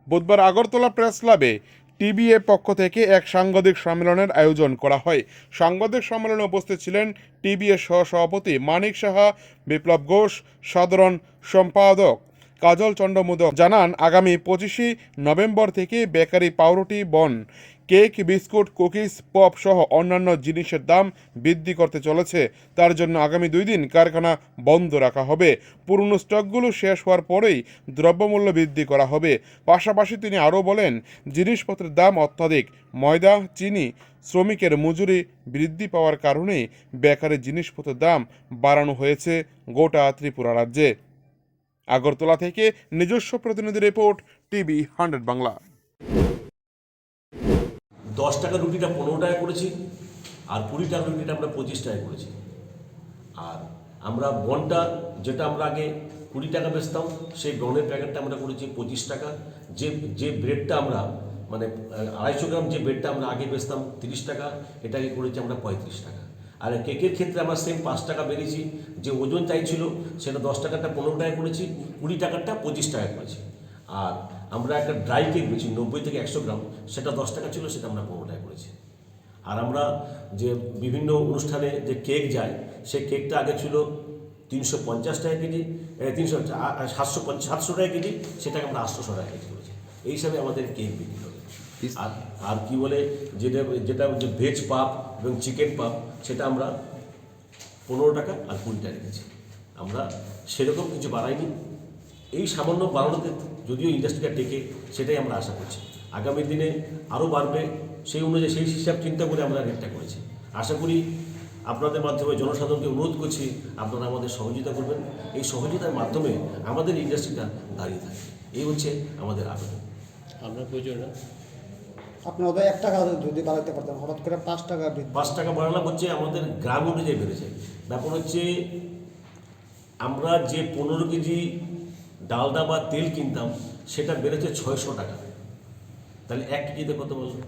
বুধবার আগরতলা প্রেস ক্লাবে টিবিএ পক্ষ থেকে এক সাংবাদিক সম্মেলনের আয়োজন করা হয়। সাংবাদিক সম্মেলনে উপস্থিত ছিলেন টিবিএ সহ-সভাপতি মানিক সাহা, বিপ্লব ঘোষ, সাধারণ সম্পাদক কাজল চন্দ্র মোদক। জানান, আগামী 25 নভেম্বর থেকে বেকারি, পাউরুটি, বন, কেক, বিস্কুট, কুকিজ, পপ সহ অন্যান্য জিনিসের দাম বৃদ্ধি করতে চলেছে। তার জন্য আগামী 2 দিন কারখানা বন্ধ রাখা হবে। পুরনো স্টকগুলো শেষ হওয়ার পরেই দ্রব্যমূল্য বৃদ্ধি করা হবে। পাশাপাশি তিনি আরও বলেন, জিনিসপত্রের দাম অত্যাধিক, ময়দা, চিনি, শ্রমিকের মজুরি বৃদ্ধি পাওয়ার কারণেই বেকারি জিনিসপত্রের দাম বাড়ানো হয়েছে গোটা ত্রিপুরা রাজ্যে। আগরতলা থেকে নিজস্ব প্রতিনিধি রিপোর্ট, টিভি 100 বাংলা। 10 টাকার রুটিটা 15 টাকা করেছি, আর 20 টাকার রুটিটা আমরা 25 টাকা করেছি। আর আমরা বনটা, যেটা আমরা আগে 20 টাকা বেচতাম, সেই বনের প্যাকেটটা আমরা করেছি 25 টাকা। যে ব্রেডটা আমরা মানে 250 গ্রাম যে ব্রেডটা আমরা আগে বেচতাম 30 টাকা, এটাকে করেছি আমরা 35 টাকা। আর কেকের ক্ষেত্রে আমরা সেম 5 টাকা বেড়েছি। যে ওজন চাইছিল সেটা 10 টাকাটা 15 টাকা করেছি, 20 টাকাটা 25 টাকা করেছি। আর আমরা একটা ড্রাই কেক বেছি 90 থেকে 100 গ্রাম, সেটা 10 টাকা ছিল, সেটা আমরা 15 টাকা করেছি। আর আমরা যে বিভিন্ন অনুষ্ঠানে যে কেক যায়, সেই কেকটা আগে ছিল 350 টাকা কেজি, 700 টাকা কেজি, সেটাকে আমরা 800 টাকা কেজি করেছি। এই হিসাবে আমাদের কেক বিক্রি হবে। আর আর কি বলে, যেটা যেটা যে ভেজ পাপ এবং চিকেন পাপ, সেটা আমরা 15 টাকা আর 20 টাকা রেখেছি। আমরা সেরকম কিছু বাড়াইনি। এই সামান্য বাড়ানোতে যদিও ইন্ডাস্ট্রিটা টেকে, সেটাই আমরা আশা করছি। আগামী দিনে আরও বাড়বে, সেই অনুযায়ী সেই হিসাব চিন্তা করে আমরা রেটটা করেছি। আশা করি আপনাদের মাধ্যমে জনসাধারণকে অনুরোধ করছি, আপনারা আমাদের সহযোগিতা করবেন। এই সহযোগিতার মাধ্যমে আমাদের ইন্ডাস্ট্রিটা দাঁড়িয়ে থাকে, এই হচ্ছে আমাদের আবেদন। আপনার প্রয়োজন না, আপনার ওদের 1 টাকা যদি বাড়াতে পারতেন, হঠাৎ করে 5 টাকা বৃদ্ধি। 5 টাকা বাড়ালাম হচ্ছে আমাদের গ্রাম অনুযায়ী বেড়েছে। ব্যাপার হচ্ছে, আমরা যে 15 কেজি ডালডা বা তেল কিনতাম, সেটা বেড়েছে 600 টাকা। তাহলে 1 কেজিতে কত বলুন?